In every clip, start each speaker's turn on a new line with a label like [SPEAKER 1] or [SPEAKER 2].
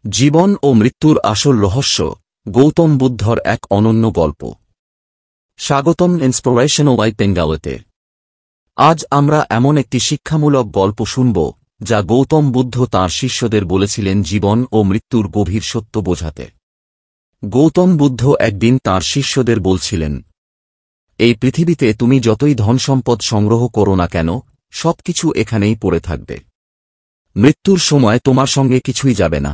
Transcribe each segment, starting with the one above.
[SPEAKER 1] জীবন ও মৃত্যুর আসল রহস্য, গৌতম বুদ্ধর এক অনন্য গল্প। স্বাগতম ইন্সপিরেশনাল বাই বেঙ্গলিতে। আজ আমরা এমন একটি শিক্ষামূলক গল্প শুনব যা গৌতম বুদ্ধ তাঁর শিষ্যদের বলেছিলেন জীবন ও মৃত্যুর গভীর সত্য বোঝাতে। গৌতম বুদ্ধ একদিন তাঁর শিষ্যদের বলছিলেন, এই পৃথিবীতে তুমি যতই ধনসম্পদ সংগ্রহ করো না কেন, সবকিছু এখানেই পড়ে থাকবে। মৃত্যুর সময় তোমার সঙ্গে কিছুই যাবে না।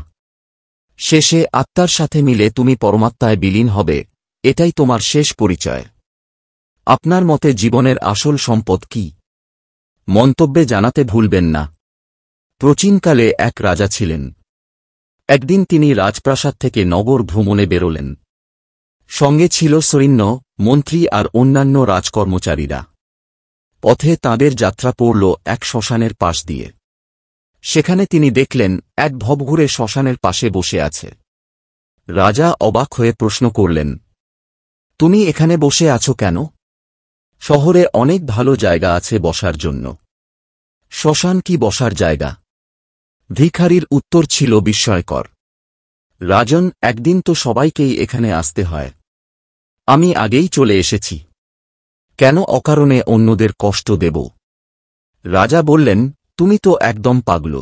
[SPEAKER 1] শেষে আত্মার সাথে মিলে তুমি পরমাত্মায় বিলীন হবে, এটাই তোমার শেষ পরিচয়। আপনার মতে জীবনের আসল সম্পদ কি? মন্তব্যে জানাতে ভুলবেন না। প্রাচীনকালে এক রাজা ছিলেন। একদিন তিনি রাজপ্রাসাদ থেকে নগর ভ্রমণে বেরোলেন। সঙ্গে ছিল সৈন্য, মন্ত্রী আর অন্যান্য রাজকর্মচারীরা। পথে তাঁদের যাত্রা পড়ল এক শ্মশানের পাশ দিয়ে। সেখানে তিনি দেখলেন এক ভবঘুরে শ্মশানের পাশে বসে আছে। রাজা অবাক হয়ে প্রশ্ন করলেন, তুমি এখানে বসে আছো কেন? শহরে অনেক ভালো জায়গা আছে বসার জন্য, শ্মশান কি বসার জায়গা? ভিখারির উত্তর ছিল বিস্ময়কর। রাজন, একদিন তো সবাইকেই এখানে আসতে হয়। আমি আগেই চলে এসেছি। কেন অকারণে অন্যদের কষ্ট দেব? রাজা বললেন, তুমি তো একদম পাগল।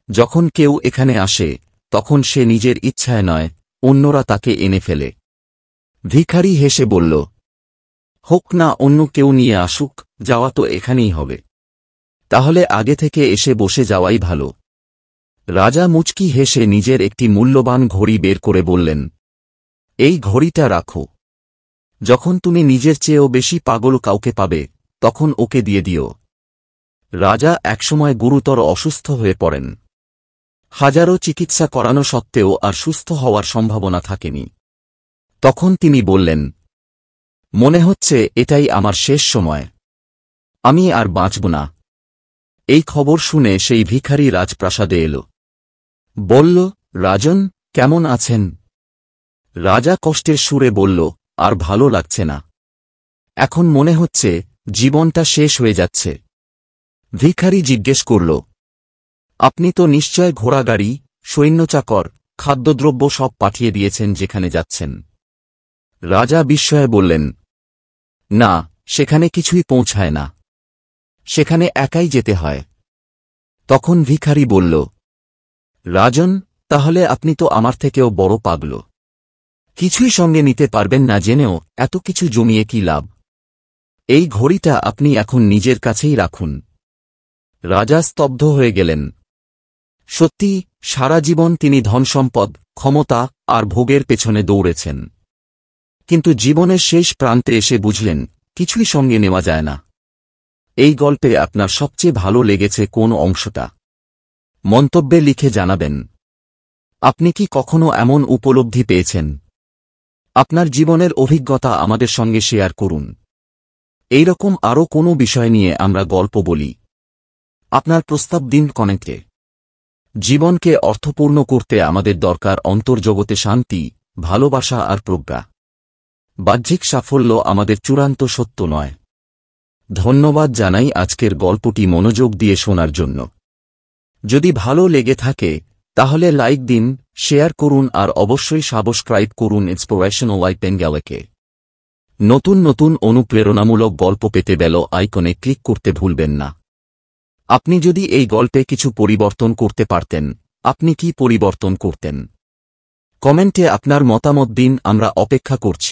[SPEAKER 1] যখন কেউ এখানে আসে তখন সে নিজের ইচ্ছায় নয়, অন্যরা তাকে এনে ফেলে। ভিখারি হেসে বলল, হোক না অন্য কেউ নিয়ে আসুক, যাওয়া তো এখানেই হবে। তাহলে আগে থেকে এসে বসে যাওয়াই ভালো। রাজা মুচকি হেসে নিজের একটি মূল্যবান ঘড়ি বের করে বললেন, এই ঘড়িটা রাখো। যখন তুমি নিজের চেয়েও বেশি পাগল কাউকে পাবে, তখন ওকে দিয়ে দিও। রাজা একসময় গুরুতর অসুস্থ হয়ে পড়েন। হাজারো চিকিৎসা করানো সত্ত্বেও আর সুস্থ হওয়ার সম্ভাবনা থাকেনি। তখন তিনি বললেন, মনে হচ্ছে এটাই আমার শেষ সময়। আমি আর বাঁচব না। এই খবর শুনে সেই ভিখারি রাজপ্রাসাদে এল। বলল, রাজন, কেমন আছেন? রাজা কষ্টের সুরে বলল, আর ভালো লাগছে না। এখন মনে হচ্ছে জীবনটা শেষ হয়ে যাচ্ছে। ভিখারি জিজ্ঞেস করল, আপনি তো নিশ্চয় ঘোড়াগাড়ি, সৈন্যচাকর, খাদ্যদ্রব্য সব পাঠিয়ে দিয়েছেন যেখানে যাচ্ছেন। রাজা বিস্ময়ে বললেন, না, সেখানে কিছুই পৌঁছায় না। সেখানে একাই যেতে হয়। তখন ভিখারি বলল, রাজন, তাহলে আপনি তো আমার থেকেও বড় পাগল। কিছুই সঙ্গে নিতে পারবেন না জেনেও এত কিছু জমিয়ে কি লাভ? এই ঘড়িটা আপনি এখন নিজের কাছেই রাখুন। রাজা স্তব্ধ হয়ে গেলেন। সত্যি, সারা জীবন তিনি ধনসম্পদ, ক্ষমতা আর ভোগের পেছনে দৌড়েছেন। কিন্তু জীবনের শেষ প্রান্তে এসে বুঝলেন কিছুই সঙ্গে নেওয়া যায় না। এই গল্পে আপনার সবচেয়ে ভালো লেগেছে কোন অংশটা? মন্তব্যে লিখে জানাবেন। আপনি কি কখনো এমন উপলব্ধি পেয়েছেন? আপনার জীবনের অভিজ্ঞতা আমাদের সঙ্গে শেয়ার করুন। এইরকম আরও কোনো বিষয় নিয়ে আমরা গল্প বলি। আপনার প্রস্তাব দিন কমেন্টে। জীবনকে অর্থপূর্ণ করতে আমাদের দরকার অন্তর্জগতে শান্তি, ভালোবাসা আর প্রজ্ঞা। বাহ্যিক সাফল্য আমাদের চূড়ান্ত সত্য নয়। ধন্যবাদ জানাই আজকের গল্পটি মনোযোগ দিয়ে শোনার জন্য। যদি ভালো লেগে থাকে তাহলে লাইক দিন, শেয়ার করুন আর অবশ্যই সাবস্ক্রাইব করুন ইন্সপিরেশনাল বাই বেঙ্গলিকে। নতুন নতুন অনুপ্রেরণামূলক গল্প পেতে বেল আইকনে ক্লিক করতে ভুলবেন না। আপনি যদি এই গল্পে কিছু পরিবর্তন করতে পারতেন, আপনি কি পরিবর্তন করতেন? কমেন্টে আপনার মতামত দিন, আমরা অপেক্ষা করছি।